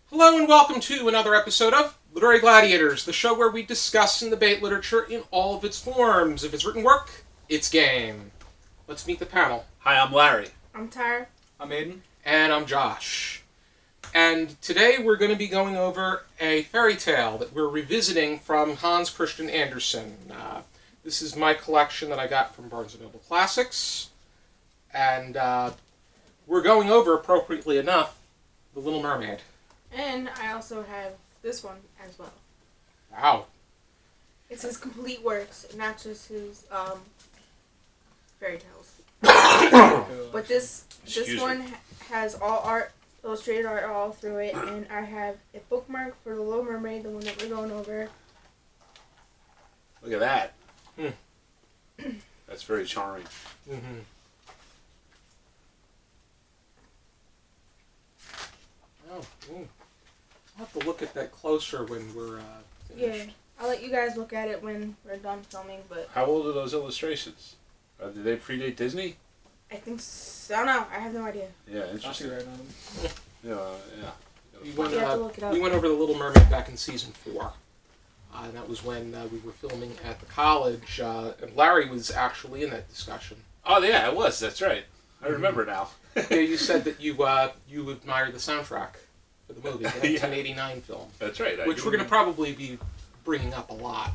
Hello and welcome to another episode of Literary Gladiators, the show where we discuss and debate literature in all of its forms. If it's written work, it's game. Let's meet the panel. Hi, I'm Larry. I'm Tara. I'm Aidan. And I'm Josh. And today we're going to be going over a fairy tale that we're revisiting from Hans Christian Andersen. This is my collection that I got from Barnes & Noble Classics. And we're going over, appropriately enough, The Little Mermaid. And I also have this one as well. Wow. It's his complete works, not just his fairy tales. But this one has all art, illustrated art all through it, and I have a bookmark for The Little Mermaid, the one that we're going over. Look at that. That's very charming. Mm-hmm. Oh, I'll have to look at that closer when we're finished. Yeah, I'll let you guys look at it when we're done filming, but How old are those illustrations? Did they predate Disney? I think I don't know. I have no idea. Yeah, interesting. Copyright on them. Yeah. We You went, have to look it up. we went over The Little Mermaid back in season 4. And that was when we were filming at the college. And Larry was actually in that discussion. Oh, yeah, it was. That's right. I remember now. Yeah, you said that you admired the soundtrack for the movie, the 1989 film. That's right. Which we're going to probably be bringing up a lot.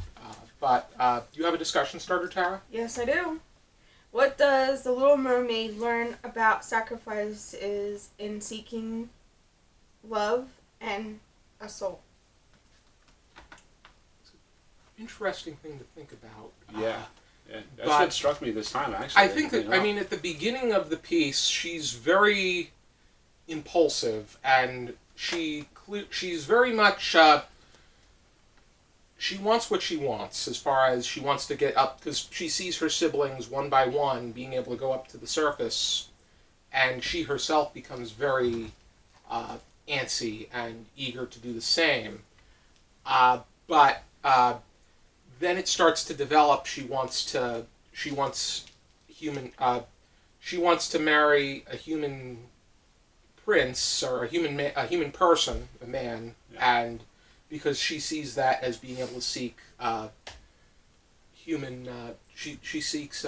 But do you have a discussion starter, Tara? Yes, I do. What does the Little Mermaid learn about sacrifices in seeking love and a soul? Interesting thing to think about. Yeah. That's but what struck me this time, actually. I think that, at the beginning of the piece, she's very impulsive, and she's very much, she wants what she wants, as far as she wants to get up, because she sees her siblings one by one being able to go up to the surface, and she herself becomes very antsy and eager to do the same. But then it starts to develop. She wants to marry a human prince, or a human person, a man, Yeah. and because she sees that as being able to seek she seeks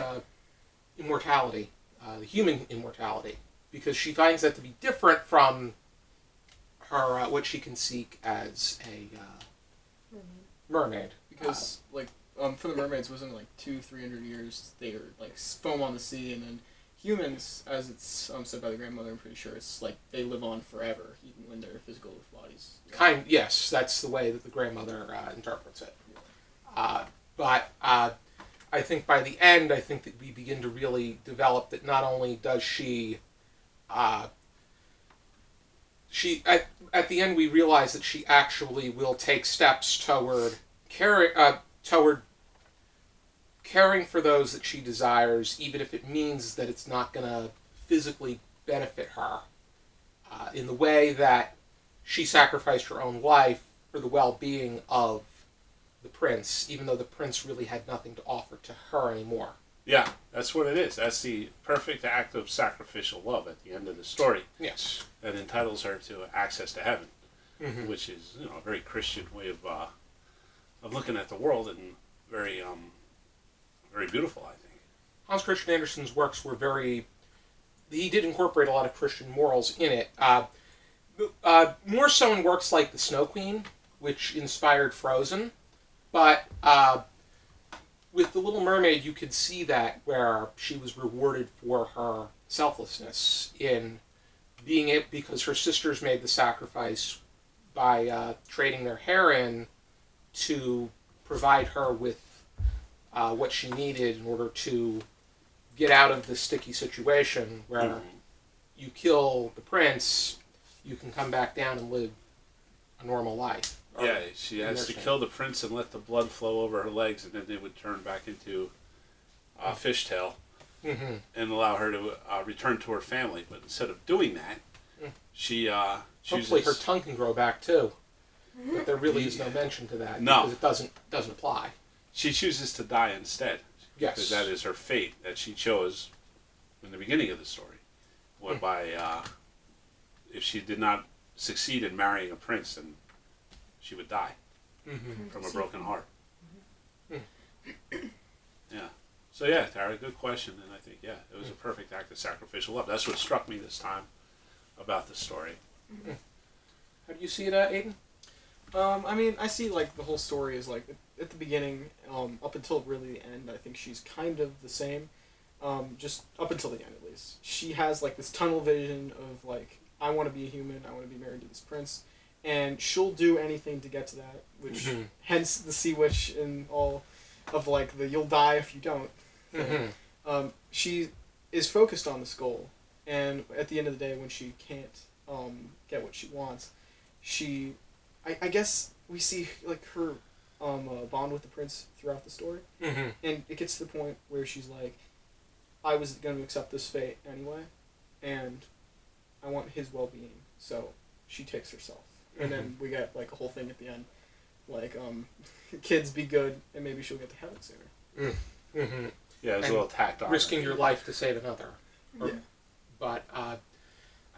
immortality, human immortality, because she finds that to be different from her what she can seek as a mermaid. Because, for the mermaids, wasn't it 200-300 years they were, foam on the sea, and then humans, as it's said by the grandmother, I'm pretty sure, it's they live on forever, even when their physical bodies. Yes, that's the way that the grandmother interprets it. But I think by the end, I think that we begin to really develop that not only does she at the end we realize that she actually will take steps toward caring for those that she desires, even if it means that it's not going to physically benefit her, in the way that she sacrificed her own life for the well-being of the prince, even though the prince really had nothing to offer to her anymore. Yeah, that's what it is. That's the perfect act of sacrificial love at the end of the story. Yes. That entitles her to access to heaven, Mm-hmm. which is a very Christian way of looking at the world, and very very beautiful, I think. Hans Christian Andersen's works were he did incorporate a lot of Christian morals in it. More so in works like The Snow Queen, which inspired Frozen. But with The Little Mermaid, you could see that, where she was rewarded for her selflessness in being it, because her sisters made the sacrifice by trading their hair in to provide her with what she needed in order to get out of this sticky situation where you kill the prince, you can come back down and live a normal life. Yeah, she has to kill the prince and let the blood flow over her legs, and then they would turn back into a fishtail and allow her to return to her family. But instead of doing that, she chooses... Hopefully her tongue can grow back too. But there really is no mention to that, because it doesn't apply. She chooses to die instead. Yes. Because that is her fate that she chose in the beginning of the story. Whereby, if she did not succeed in marrying a prince, then she would die from a broken heart. Yeah. So yeah, Tara, good question, and I think it was a perfect act of sacrificial love. That's what struck me this time about the story. How do you see it, Aidan? I mean, I see like the whole story is like at the beginning, up until really the end. I think she's kind of the same, just up until the end at least. She has like this tunnel vision of like, I want to be a human. I want to be married to this prince, and she'll do anything to get to that. Which hence the sea witch and all of like the you'll die if you don't. She is focused on this goal, and at the end of the day, when she can't get what she wants, I guess we see like her bond with the prince throughout the story, and it gets to the point where she's like, I was going to accept this fate anyway, and I want his well-being, so she takes herself, and then we get like a whole thing at the end, like kids be good, and maybe she'll get to heaven sooner. Yeah, it's a little tacked on. Risking your life to save another. Yeah. But, I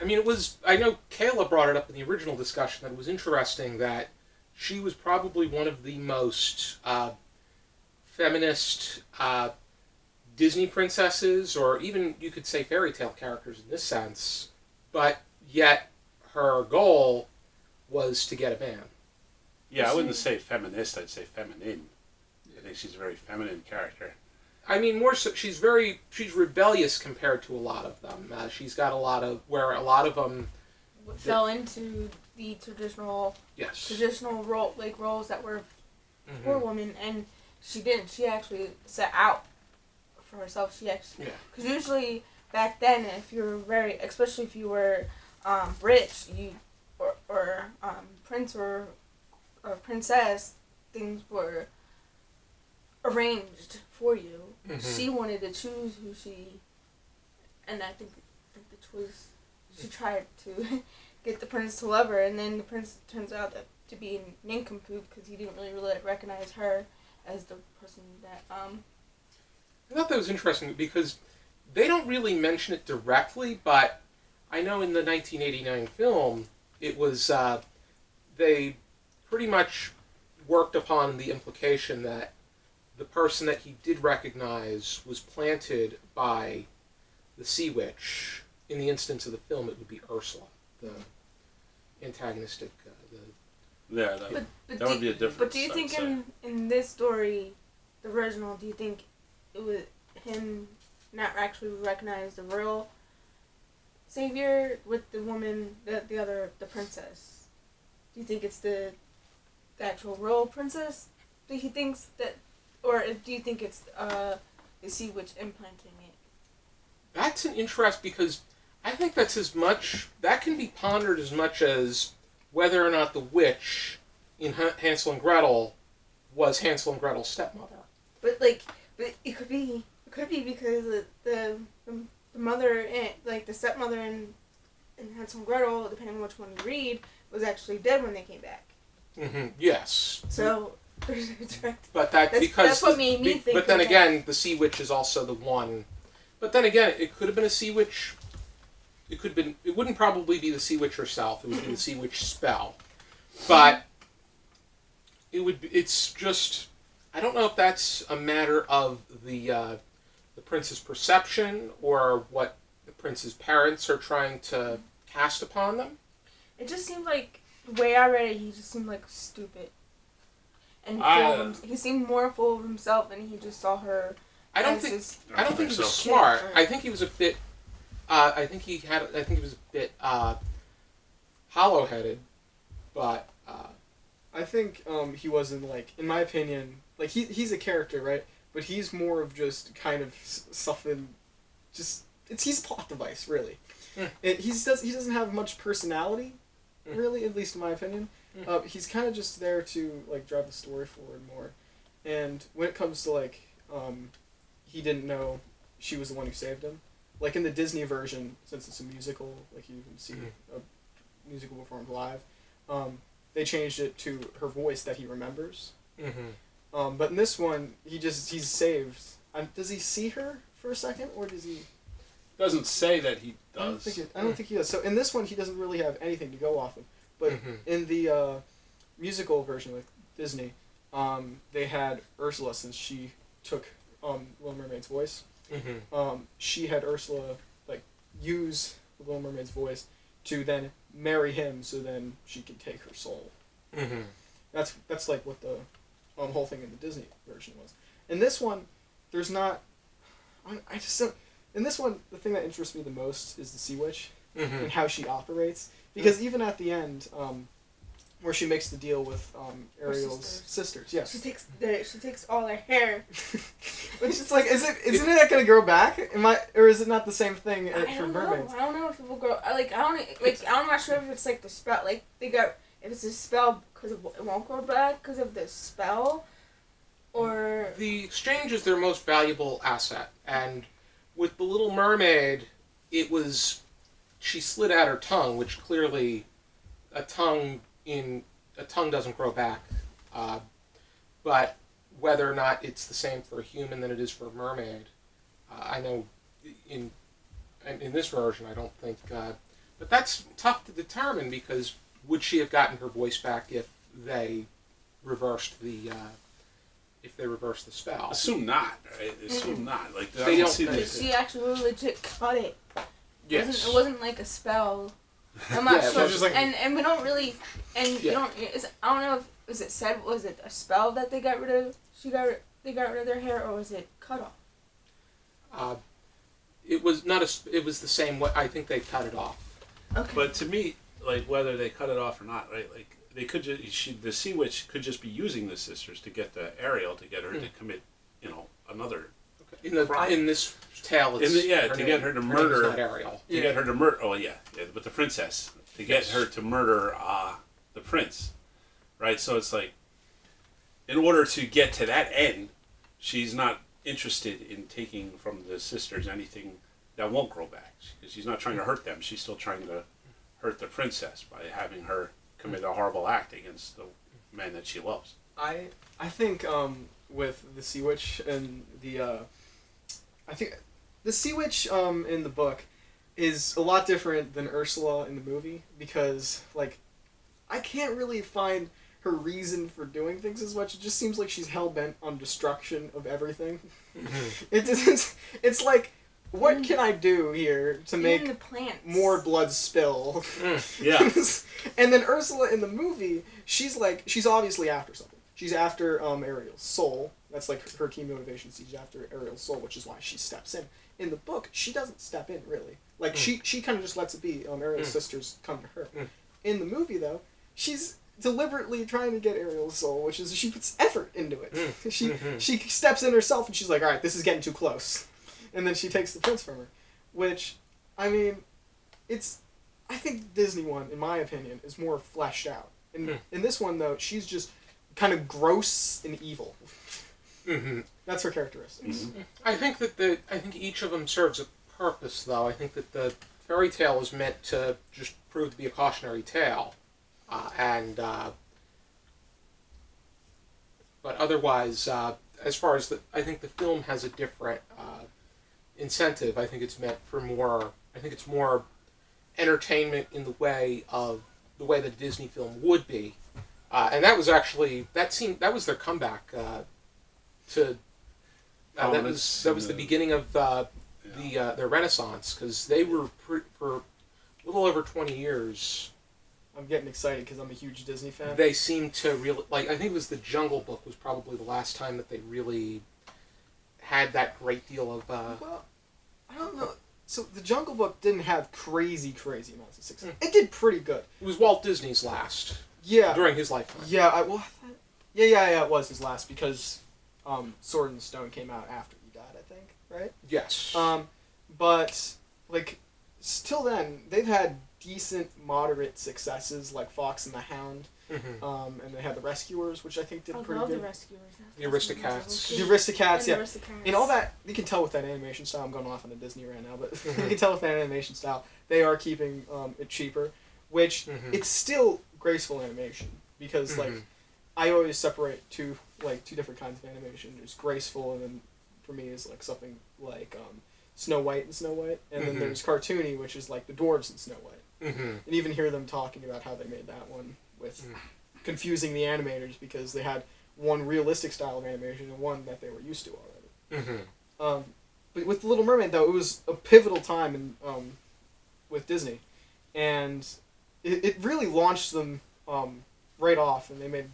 mean, I know Kayla brought it up in the original discussion that it was interesting that she was probably one of the most feminist Disney princesses, or even you could say fairy tale characters in this sense, but yet her goal was to get a man. Yeah, I wouldn't say feminist, I'd say feminine. I think she's a very feminine character. I mean, more so, she's rebellious compared to a lot of them. She's got a lot of them fell into the traditional roles that were for women, and she didn't. She actually set out for herself. Because usually back then, if you were especially if you were rich, or prince or princess, things were arranged for you. She wanted to choose who and I think the choice, she tried to get the prince to love her, and then the prince turns out to be a nincompoop because he didn't really recognize her as the person that I thought that was interesting because they don't really mention it directly, but I know in the 1989 film it was they pretty much worked upon the implication that the person that he did recognize was planted by the sea witch. In the instance of the film, it would be Ursula, the antagonistic. That would be a difference. But do you think in this story, the original, do you think it was him not actually recognize the real savior with the woman, the princess? Do you think it's the actual real princess that he thinks that? Or do you think it's the sea witch implanting it? That's an interest because I think that can be pondered as much as whether or not the witch in Hansel and Gretel was Hansel and Gretel's stepmother. But it could be because the mother and the stepmother in Hansel and Gretel, depending on which one you read, was actually dead when they came back. Yes. So. There's a direct. But that's what made me think. But then again, the sea witch is also the one. But then again, it could have been a sea witch. It wouldn't probably be the sea witch herself. It would be the sea witch spell. But it's just. I don't know if that's a matter of the prince's perception or what the prince's parents are trying to cast upon them. It just seemed like the way I read it, he just seemed like stupid. And he seemed more full of himself, and he just saw her. I don't think he was smart. I think he was a bit. I think he was a bit hollow-headed, but. I think he wasn't in my opinion, he's a character, right? But he's more of just kind of something. He's a plot device, really. He doesn't have much personality, really, at least in my opinion. He's kind of just there to drive the story forward more, and when it comes to he didn't know she was the one who saved him. Like in the Disney version, since it's a musical, you can see a musical performed live. They changed it to her voice that he remembers. But in this one, he's saved. Does he see her for a second, or does he? doesn't say that he I don't does. think he does. So in this one, he doesn't really have anything to go off of. But in the musical version with Disney, they had Ursula, since she took Little Mermaid's voice. She had Ursula use the Little Mermaid's voice to then marry him, so then she could take her soul. That's like what the whole thing in the Disney version was. In this one, there's not. I just don't. In this one, the thing that interests me the most is the Sea Witch and how she operates. Because even at the end, where she makes the deal with Ariel's sisters, yes, she takes all their hair. Which is like, isn't it gonna grow back? Or is it not the same thing for mermaids? I don't know if it will grow. I'm not sure if it's like the spell. Like if it's a spell because it won't grow back because of the spell, or the exchange is their most valuable asset, and with the Little Mermaid, she slid out her tongue, which clearly a tongue doesn't grow back. But whether or not it's the same for a human than it is for a mermaid, I know in this version I don't think. But that's tough to determine, because would she have gotten her voice back if they reversed the spell? Assume not, right? Assume not. Like They don't. She actually legit cut it. Yes. It wasn't like a spell. I'm not sure. Just like, and we don't really. And you don't. I don't know if was it a spell that they got rid of? They got rid of their hair, or was it cut off? It was not it was the same way. I think they cut it off. Okay. But to me, like, whether they cut it off or not, right? Like, they could the Sea Witch could just be using the sisters to get the Ariel to get her to commit, another. In this tale, it's to get her to murder. Not Ariel. To get her to murder. Oh yeah, but the princess, to get her to murder the prince, right? So it's like, in order to get to that end, she's not interested in taking from the sisters anything that won't grow back, because she's not trying to hurt them. She's still trying to hurt the princess by having her commit a horrible act against the man that she loves. I think with the Sea Witch and I think the Sea Witch in the book is a lot different than Ursula in the movie, because I can't really find her reason for doing things as much. It just seems like she's hell-bent on destruction of everything. It's like, what can I do here to make more blood spill? Yeah. And then Ursula in the movie, she's obviously after something. She's after Ariel's soul. That's like her key motivation. She's after Ariel's soul, which is why she steps in. In the book, she doesn't step in, really. She kind of just lets it be. Ariel's sisters come to her. In the movie, though, she's deliberately trying to get Ariel's soul, which is she puts effort into it. She steps in herself, and she's like, all right, this is getting too close. And then she takes the prince from her. Which, I mean, I think the Disney one, in my opinion, is more fleshed out. In this one, though, she's just kind of gross and evil. That's her characteristics. I think each of them serves a purpose, though. I think that the fairy tale is meant to just prove to be a cautionary tale, but otherwise, as far as I think the film has a different incentive. I think it's meant for more. I think it's more entertainment in the way that a Disney film would be, and that was actually that was their comeback to. That was the beginning of their renaissance, because they were for a little over 20 years. I'm getting excited because I'm a huge Disney fan. They seemed to really I think it was The Jungle Book was probably the last time that they really had that great deal of. Well, I don't know. So The Jungle Book didn't have crazy amounts of success. It did pretty good. It was Walt Disney's last. Yeah. During his lifetime. Yeah. It was his last, because Sword and Stone came out after he died, I think, right? Yes. But till then, they've had decent, moderate successes like Fox and the Hound, and they had The Rescuers, which I think did pretty good. The Rescuers. The Aristocats. The Aristocats, yeah. Aristocats. And all that, you can tell with that animation style. I'm going off on a Disney right now, but you can tell with that animation style, they are keeping it cheaper, which it's still graceful animation, because I always separate two different kinds of animation. There's graceful, and then for me is something like Snow White and Snow White, and then there's cartoony, which is like the dwarves in Snow White. And even hear them talking about how they made that one with confusing the animators because they had one realistic style of animation and one that they were used to already. But with The Little Mermaid, though, it was a pivotal time in, with Disney, and it really launched them right off, and they made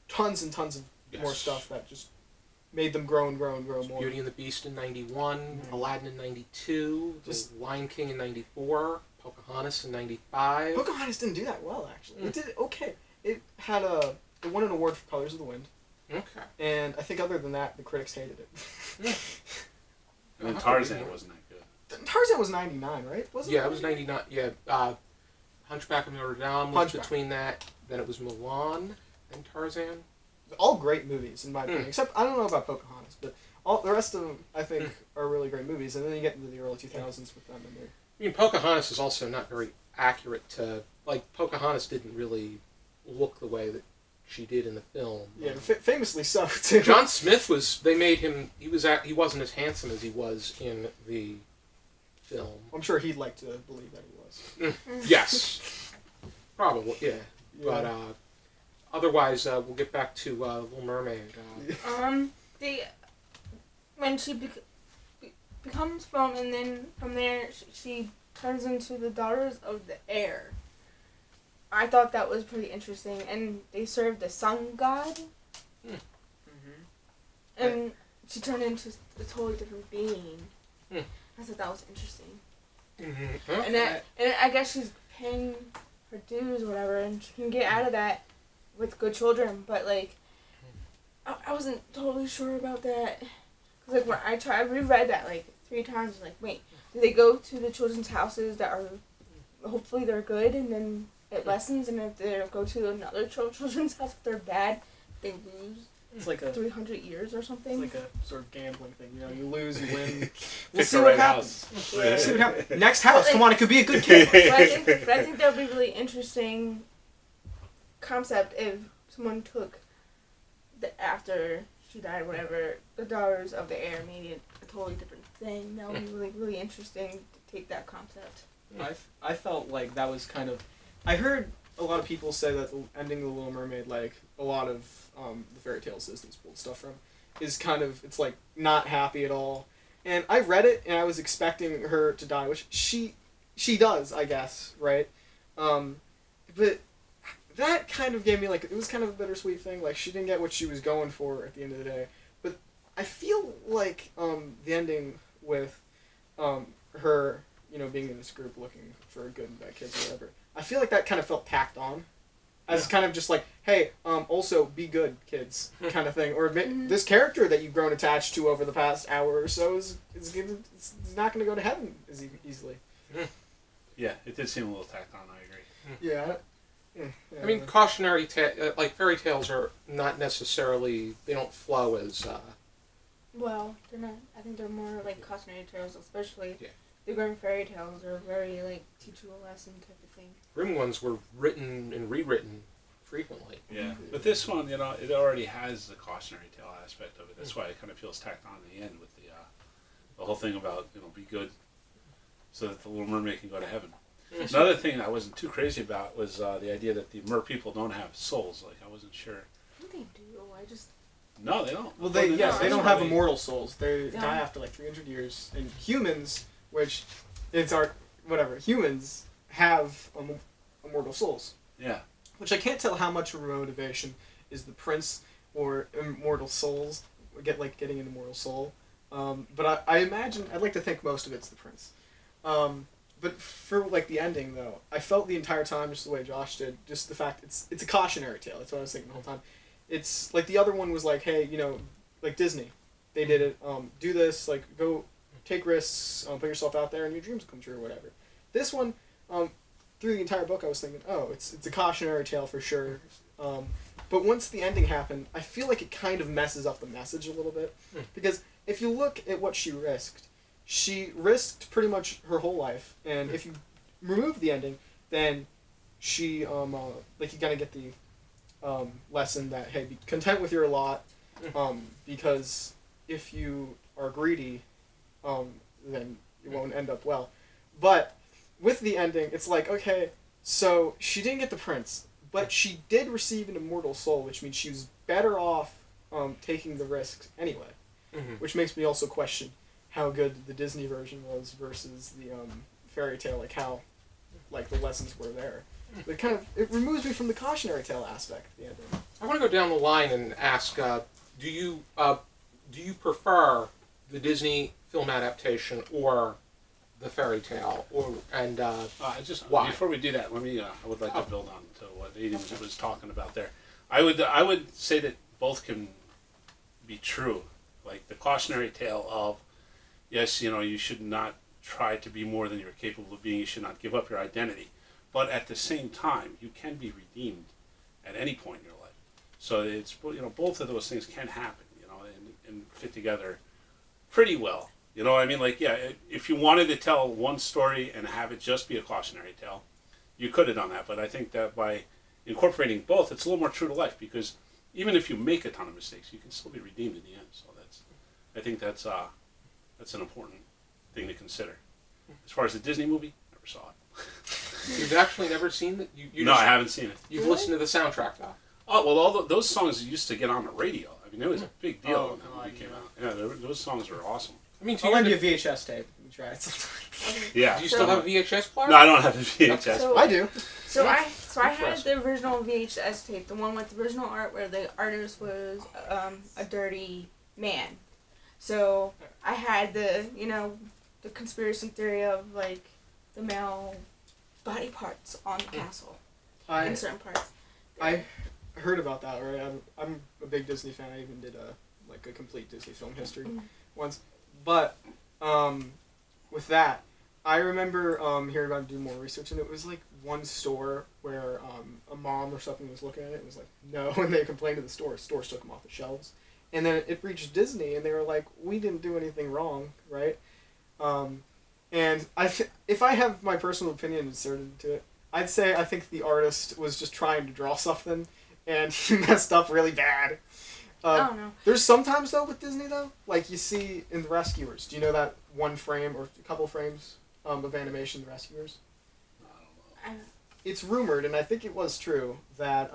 tons and tons of more stuff that just made them grow and grow and grow more. Beauty and the Beast in 91, Aladdin in 92, The Lion King in 94, Pocahontas in 95. Pocahontas didn't do that well, actually. It did okay. It had it won an award for Colors of the Wind. Okay. And I think other than that, the critics hated it. And then Tarzan wasn't that good. Tarzan was 99, right? Wasn't it was 99. Yeah, Hunchback of Notre Dame was between that. Then it was Mulan and Tarzan. All great movies, in my opinion. Except, I don't know about Pocahontas, but all the rest of them, I think, are really great movies. And then you get into the early 2000s with them in there. I mean, Pocahontas is also not very accurate to... Like, Pocahontas didn't really look the way that she did in the film. Yeah, famously so, too. John Smith was... They made him... He wasn't as handsome as he was in the film. I'm sure he'd like to believe that he was. Yes. Probably, yeah. But, otherwise, we'll get back to Little Mermaid. When she becomes from, and then from there she turns into the daughters of the air. I thought that was pretty interesting, and they served the sun god. And she turned into a totally different being. I thought that was interesting. And I guess she's paying her dues or whatever, and she can get out of that with good children. But like, I wasn't totally sure about that. Cause like when I reread that like 3 times. Like, wait, do they go to the children's houses that are hopefully they're good, and then it lessens, and if they go to another children's house if they're bad, they lose. It's like a 300 years or something. It's like a sort of gambling thing. You know, you lose, you win. We'll see what happens. Yeah. See what happens. Next house, come on, it could be a good kid. But I think that would be really interesting concept if someone took after she died, whatever, the daughters of the air, made it a totally different thing. That would be really, really interesting to take that concept. I felt like that was kind of... I heard a lot of people say that the ending of The Little Mermaid, like a lot of the fairy tales Disney's pulled stuff from, is kind of, it's like not happy at all. And I read it and I was expecting her to die, which she does, I guess, right? But that kind of gave me like, it was kind of a bittersweet thing. Like, she didn't get what she was going for at the end of the day. But I feel like the ending with her, you know, being in this group looking for good and bad kids or whatever, I feel like that kind of felt tacked on. As kind of just like, hey, also be good, kids, kind of thing. Or this character that you've grown attached to over the past hour or so is not going to go to heaven as easily. Yeah, it did seem a little tacked on, I agree. Yeah. I mean, cautionary like fairy tales are not necessarily, they don't flow as... Well, they're not. I think they're more like cautionary tales, especially the Grimm fairy tales are very like teach you a lesson type of thing. Grimm ones were written and rewritten frequently. Yeah, but this one, you know, it already has the cautionary tale aspect of it. That's why it kind of feels tacked on in the end with the whole thing about, you know, be good so that the Little Mermaid can go to heaven. Another thing I wasn't too crazy about was the idea that the mer people don't have souls. Like, I wasn't sure. I think they do. No, they don't. Well, they don't have immortal souls. They die after like 300 years. And humans, which it's humans have immortal souls. Yeah. Which I can't tell how much of a motivation is the prince or immortal souls, getting an immortal soul. But I imagine, I'd like to think most of it's the prince. But for like the ending though, I felt the entire time just the way Josh did, just the fact it's a cautionary tale. That's what I was thinking the whole time. It's like the other one was like, hey, you know, like Disney, they did it. Do this, like go take risks, put yourself out there, and your dreams come true or whatever. This one, through the entire book, I was thinking, oh, it's a cautionary tale for sure. But once the ending happened, I feel like it kind of messes up the message a little bit, because if you look at what she risked pretty much her whole life, and if you remove the ending, then she like you gotta get the lesson that, hey, be content with your lot, because if you are greedy, then it won't end up well. But with the ending, it's like, okay, so she didn't get the prince, but she did receive an immortal soul, which means she was better off taking the risks anyway. Mm-hmm. Which makes me also question how good the Disney version was versus the fairy tale, like how like the lessons were there. It kind of it removes me from the cautionary tale aspect at the ending. I want to go down the line and ask: do you prefer the Disney film adaptation or the fairy tale, why? Before we do that, let me. I would like to build on to what Aidan was talking about there. I would say that both can be true. Like the cautionary tale of, yes, you should not try to be more than you're capable of being. You should not give up your identity. But at the same time, you can be redeemed at any point in your life. So it's both of those things can happen, and fit together pretty well. You know what I mean? Like, yeah, if you wanted to tell one story and have it just be a cautionary tale, you could have done that. But I think that by incorporating both, it's a little more true to life, because even if you make a ton of mistakes, you can still be redeemed in the end. So I think that's an important thing to consider. As far as the Disney movie, never saw it. You've actually never seen it? No, I haven't seen it. You've listened to the soundtrack, though? Oh, well, those songs used to get on the radio. I mean, it was a big deal when that God, movie came out. Yeah, those songs were awesome. I mean, I'll lend you a VHS tape. You try it sometime. Yeah. Do you still have a VHS player? No, I don't have a VHS. So- I do. So I had Interesting. the original VHS tape, the one with the original art where the artist was a dirty man. So I had the the conspiracy theory of like the male body parts on the castle in certain parts. I heard about that. Right, I'm a big Disney fan. I even did a complete Disney film history once. But with that, I remember hearing about it, do more research, and it was like one store where a mom or something was looking at it and was like, no, and they complained to the store. Stores took them off the shelves. And then it reached Disney, and they were like, we didn't do anything wrong, right? And if I have my personal opinion inserted into it, I'd say I think the artist was just trying to draw something, and he messed up really bad. I don't know. There's sometimes, though, with Disney, though, like you see in The Rescuers. Do you know that one frame or a couple frames of animation, The Rescuers? It's rumored, and I think it was true, that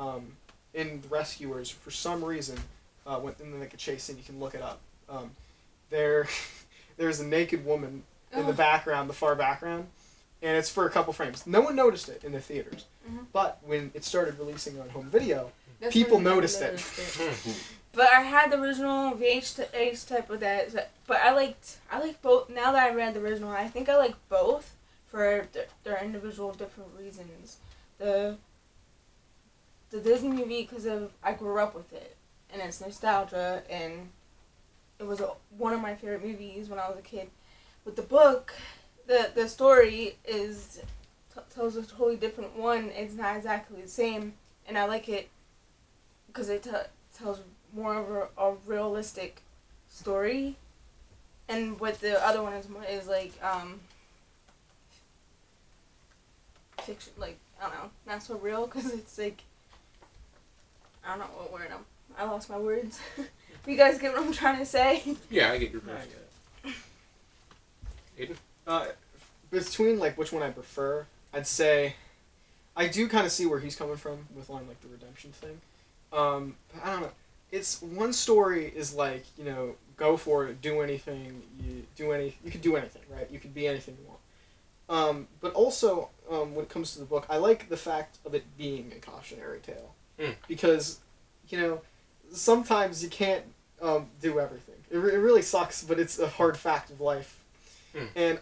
in The Rescuers, for some reason, when in like a chase scene, you can look it up, there's a naked woman in the background, the far background, and it's for a couple frames. No one noticed it in the theaters, but when it started releasing on home video, That's people when I noticed it. But I had the original VHS type of that. But I liked both. Now that I read the original, I think I like both for their individual different reasons. The Disney movie, because I grew up with it, and it's nostalgia, and it was one of my favorite movies when I was a kid. With the book, the story tells a totally different one. It's not exactly the same, and I like it because it tells more of a realistic story. And with the other one is like fiction, like I don't know, not so real, because it's like I don't know what word I lost my words. You guys get what I'm trying to say? Yeah, I get your point. I get Aidan? Between like which one I prefer, I'd say I do kind of see where he's coming from with like the redemption thing. But I don't know. It's one story is like, go for it, do anything, you can do anything, right? You can be anything you want. But also, when it comes to the book, I like the fact of it being a cautionary tale. Because, sometimes you can't do everything. It really sucks, but it's a hard fact of life. And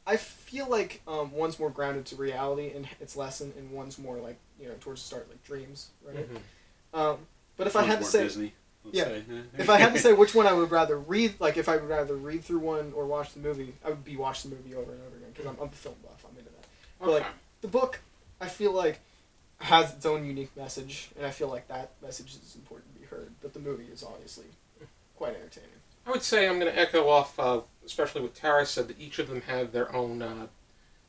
I feel like one's more grounded to reality and its lesson, and one's more like, towards the start, like dreams, right? But if I had to say, Disney, if I had to say which one I would rather read, like if I would rather read through one or watch the movie, I would be watch the movie over and over again, because I'm a film buff. I'm into that. But like the book, I feel like has its own unique message, and I feel like that message is important to be heard. But the movie is obviously quite entertaining. I would say I'm going to echo off, especially what Tara said, that each of them have their own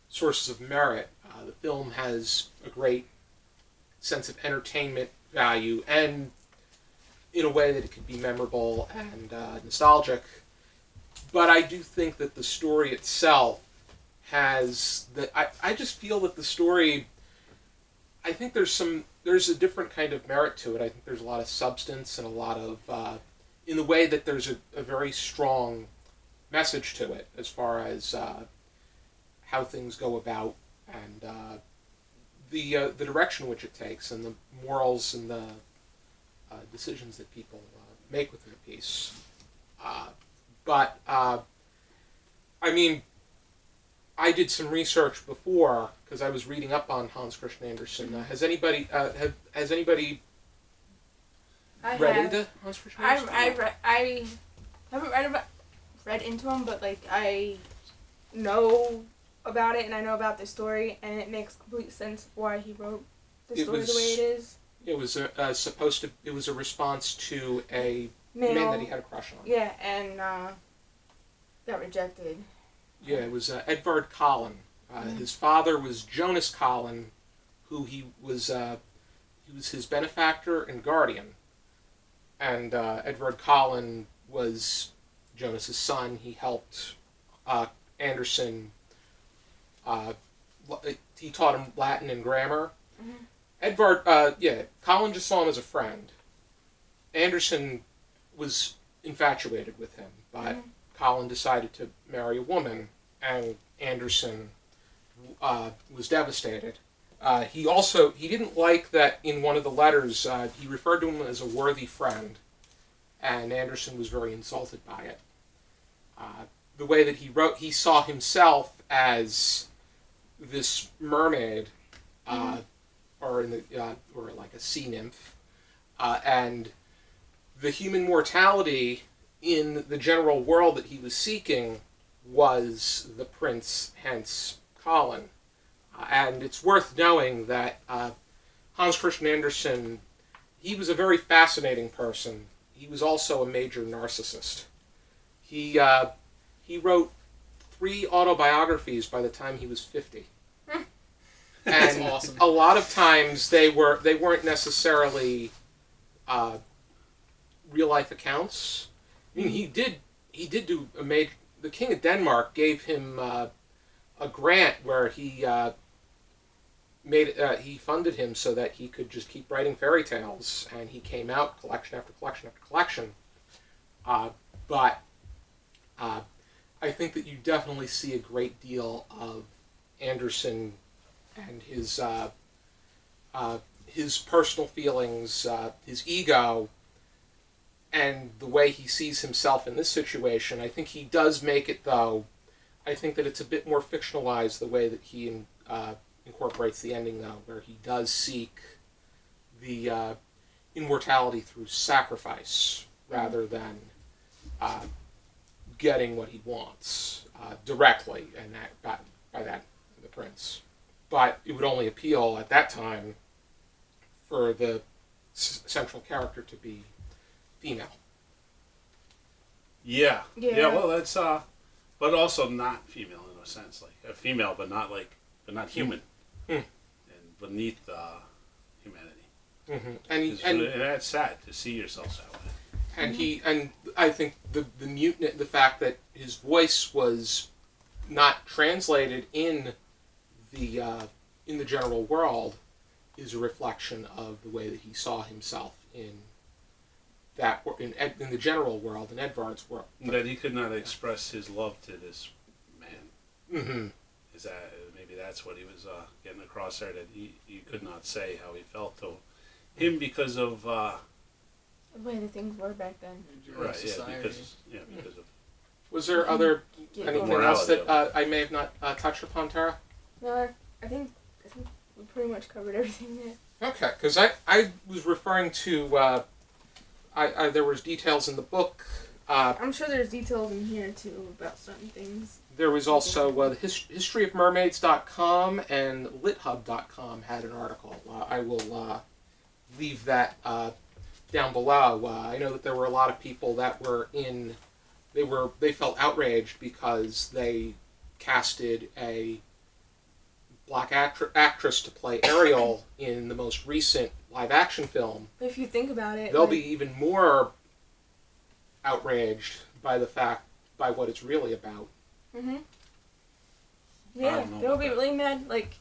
sources of merit. The film has a great sense of entertainment value, and in a way that it could be memorable and nostalgic. but I do think that the story itself has that. I just feel that the story. I think there's a different kind of merit to it. I think there's a lot of substance and a lot of in the way that there's a very strong message to it as far as how things go about and the direction which it takes and the morals and the decisions that people make within the piece. But I mean, I did some research before because I was reading up on Hans Christian Andersen. Has anybody read into Hans Christian Andersen? I haven't read into him, but like I know about it and I know about the story, and it makes complete sense why he wrote the story the way it is. It was It was a response to a man that he had a crush on. Yeah, and got rejected. Yeah, it was Edvard Collin. His father was Jonas Collin, who he was his benefactor and guardian. And Edvard Collin was Jonas's son. He helped Andersen. He taught him Latin and grammar. Mm-hmm. Edvard, Collin just saw him as a friend. Andersen was infatuated with him, but Collin decided to marry a woman, and Andersen was devastated. He didn't like that in one of the letters he referred to him as a worthy friend, and Andersen was very insulted by it. The way that he wrote, he saw himself as this mermaid, or like a sea nymph, and the human mortality in the general world that he was seeking was the prince, hence Collin. And it's worth knowing that Hans Christian Andersen, he was a very fascinating person. He was also a major narcissist. He wrote 3 autobiographies by the time he was 50. That's And awesome. a lot of times they weren't necessarily real life accounts. I mean, he did do a major. The King of Denmark gave him a grant where he he funded him so that he could just keep writing fairy tales, and he came out collection after collection after collection. But I think that you definitely see a great deal of Andersen and his personal feelings, his ego, and the way he sees himself in this situation. I think he does make it, though. I think that it's a bit more fictionalized the way that he incorporates the ending, though, where he does seek the immortality through sacrifice rather than getting what he wants directly, and by that, the prince. But it would only appeal at that time for the central character to be female. Yeah. Well, that's but also not female in a sense, like a female, but not human, and beneath humanity. Mm-hmm. And that's sad to see yourself that way. And I think the fact that his voice was not translated in the general world is a reflection of the way that he saw himself in the general world, in Edvard's world. That he could not express his love to this man. Mm-hmm. Is that maybe that's what he was getting across there? That he could not say how he felt to him because of the way the things were back then. right? Society. Because of. Was there anything else that I may have not touched upon, Tara? No, I think we pretty much covered everything there. Okay, because I was referring to there was details in the book. I'm sure there's details in here too about certain things. There was also historyofmermaids.com and lithub.com had an article. I will leave that down below. I know that there were a lot of people that they felt outraged because they casted a black actress to play Ariel in the most recent live-action film. If you think about it, They'll be even more outraged by the fact by what it's really about. Mm-hmm. Yeah, they'll be really mad. Like,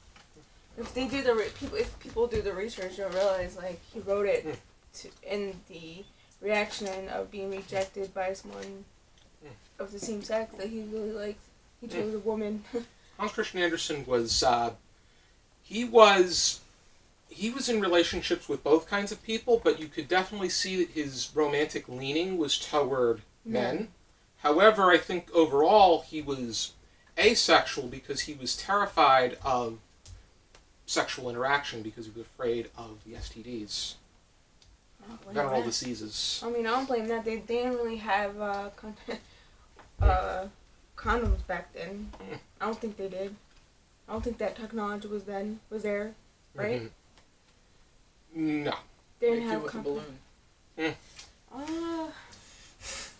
if they do if people do the research, they'll realize like he wrote it in the reaction of being rejected by someone of the same sex that he really liked. He chose a woman. Hans Christian Andersen was he was in relationships with both kinds of people, but you could definitely see that his romantic leaning was toward men. However, I think overall he was asexual because he was terrified of sexual interaction because he was afraid of the STDs, venereal diseases. I mean, I don't blame that. They didn't really have condoms back then. I don't think they did. I don't think that technology was there, right? Mm-hmm. No. They didn't have with a balloon.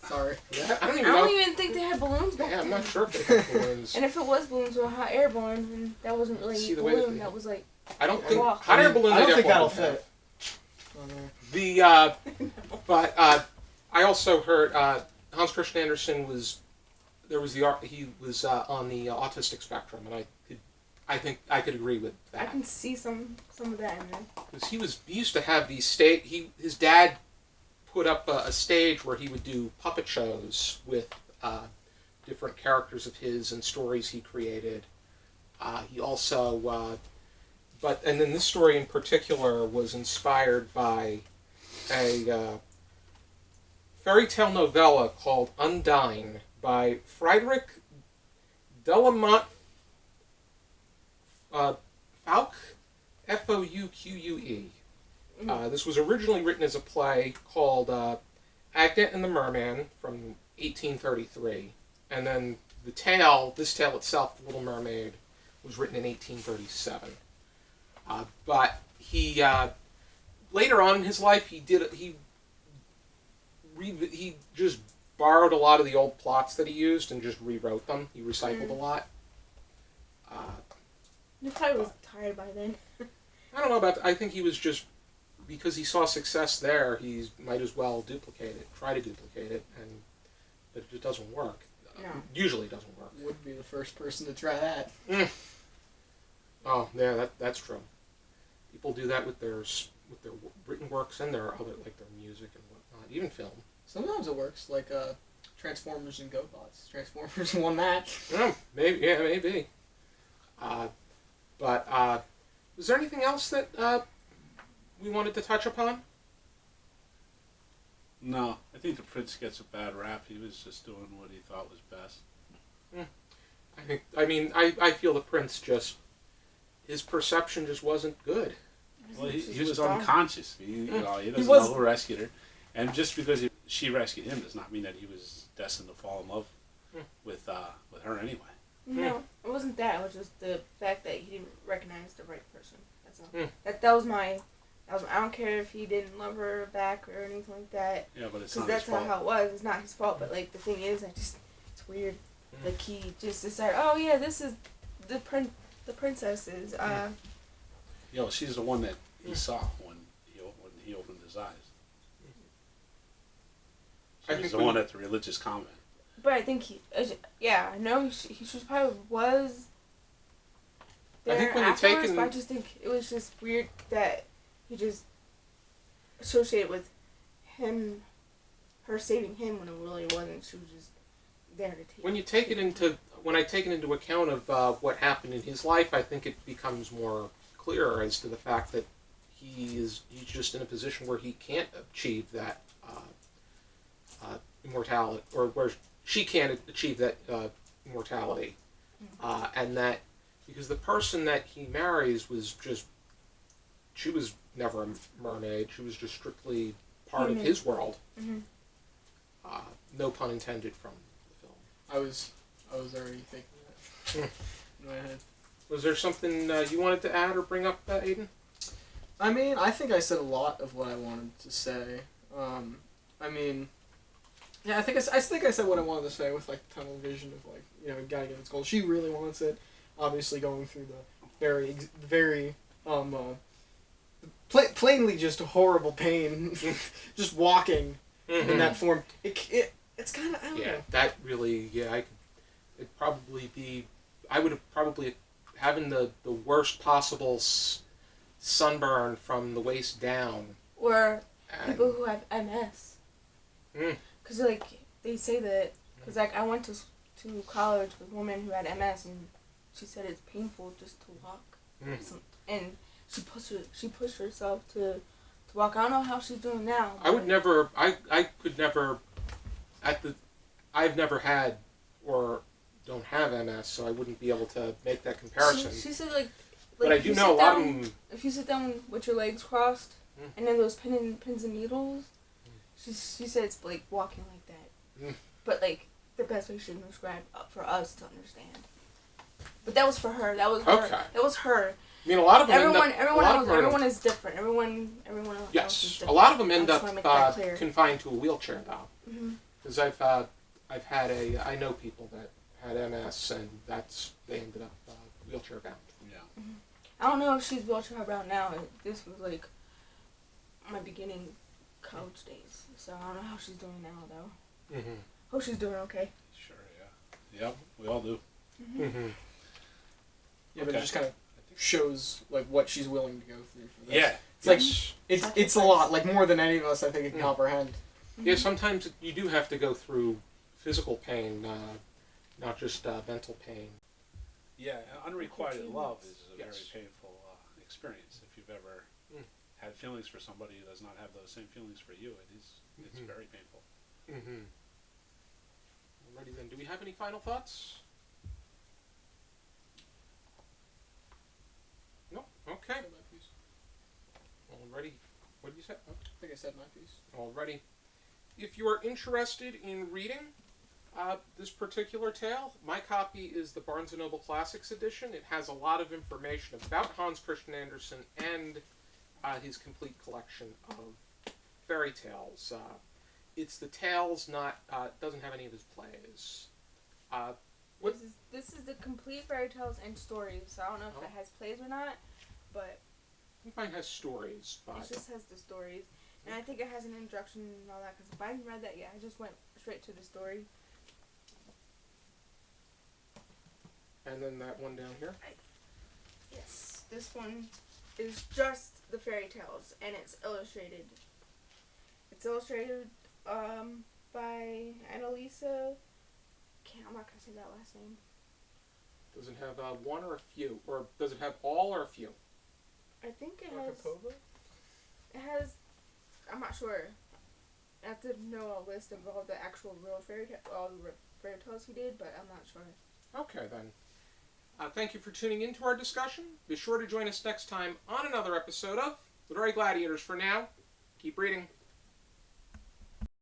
Sorry. Yeah, I don't even think they had balloons back then. I'm not sure if they had balloons. And if it was balloons, they were hot air balloons, and that wasn't really a balloon. That was like. I don't think hot air balloon. I don't think that'll fit. But I also heard Hans Christian Andersen was he was on the autistic spectrum, and I think I could agree with that. I can see some of that in there. Because he used to have these his dad put up a stage where he would do puppet shows with different characters of his and stories he created. He also and then this story in particular was inspired by a fairy tale novella called Undine by Frederick Delamont Fouque, Fouque. This was originally written as a play called Aidan and the Mermaid from 1833, and then this tale itself, The Little Mermaid, was written in 1837. But he later on in his life he just borrowed a lot of the old plots that he used and just rewrote them. He recycled a lot. He probably was tired by then. I don't know about that. I think he was just, because he saw success there, he might as well try to duplicate it, but it just doesn't work. No. Usually doesn't work. Would be the first person to try that. Oh, yeah, that's true. People do that with their written works and their other, like their music and whatnot, even film. Sometimes it works, like Transformers and GoBots. Transformers won that. Oh, maybe. Yeah, maybe. But was there anything else that we wanted to touch upon? No, I think the prince gets a bad rap. He was just doing what he thought was best. I feel the prince his perception just wasn't good. Well, he was unconscious. He doesn't know who rescued her. And just because she rescued him does not mean that he was destined to fall in love with her anyway. No, it wasn't that. It was just the fact that he didn't recognize the right person. That's all. That was my. I don't care if he didn't love her back or anything like that. Yeah, but it's not his fault. Because that's how it was. It's not his fault. But like the thing is, it's weird. Like he just decided, oh yeah, this is the princess's. Yeah, well, she's the one that he saw when he opened his eyes. She was the one at the religious convent. But I think I know he probably was there I think when afterwards, but I just think it was just weird that he just associated with her saving him when it really wasn't. She was just there to take. When I take it into account of what happened in his life, I think it becomes more clear as to the fact that he's just in a position where he can't achieve that immortality, or where she can't achieve that immortality, and that because the person that he marries she was never a mermaid. She was just strictly part of his world. Mm-hmm. No pun intended from the film. I was already thinking that in my head. Was there something you wanted to add or bring up, Aidan? I mean, I think I said a lot of what I wanted to say. I think I said what I wanted to say with like the tunnel vision of like, you gotta get its goal. She really wants it. Obviously, going through the very plainly just horrible pain, just walking in that form. It's kind of, I don't Yeah, know. that really, it'd probably be, I would have probably, having the worst possible sunburn from the waist down. Or And, people who have MS. Mm. Because, like, they say that, because, like, I went to college with a woman who had MS, and she said it's painful just to walk. And she pushed herself to walk. I don't know how she's doing now. I would never, I could never, I've never had or don't have MS, so I wouldn't be able to make that comparison. She said, like but I do know a lot of them. If you sit down with your legs crossed, and then those pins and needles, she said it's like walking like that. But like the best way she can describe for us to understand. But that was for her. That was her. Okay. That was her. I mean, a lot of them Everyone is different. Everyone else is yes, different. a lot of them end I up just wanna make that clear. confined to a wheelchair though. Because I've had I know people that had MS and they ended up wheelchair bound. Yeah. I don't know if she's wheelchair bound now. This was like my beginning college days, so I don't know how she's doing now though. Hope she's doing okay. Sure. Yeah. Yep. We all do. Yeah, but it just kind of shows like what she's willing to go through for this. Yeah. It's like it's a lot, like more than any of us I think can comprehend. Yeah, sometimes you do have to go through physical pain, not just mental pain. Yeah, unrequited love is a Yes. very painful experience. If you've ever had feelings for somebody who does not have those same feelings for you, it's very painful. Alrighty then, do we have any final thoughts? No? Okay. Said my piece. Alrighty. What did you say? Oh. I think I said my piece. Alrighty. If you are interested in reading this particular tale, my copy is the Barnes & Noble Classics edition. It has a lot of information about Hans Christian Andersen and his complete collection of fairy tales. It's the tales, not doesn't have any of his plays. This is the complete fairy tales and stories. So I don't know if it has plays or not, but I think mine has stories, but it just has the stories. And I think it has an introduction and all that, because if I hadn't read that yet, I just went straight to the story. and then that one down here. Yes, this one is just the fairy tales, and it's illustrated. It's illustrated by Annalisa. I'm not gonna say that last name. Does it have one or a few, or does it have all or a few? I think it Rakapova? has. I'm not sure. I have to know a list of all the actual real fairy tales he did, but I'm not sure. Okay, then. Thank you for tuning in to our discussion. Be sure to join us next time on another episode of Literary Gladiators. For now, keep reading.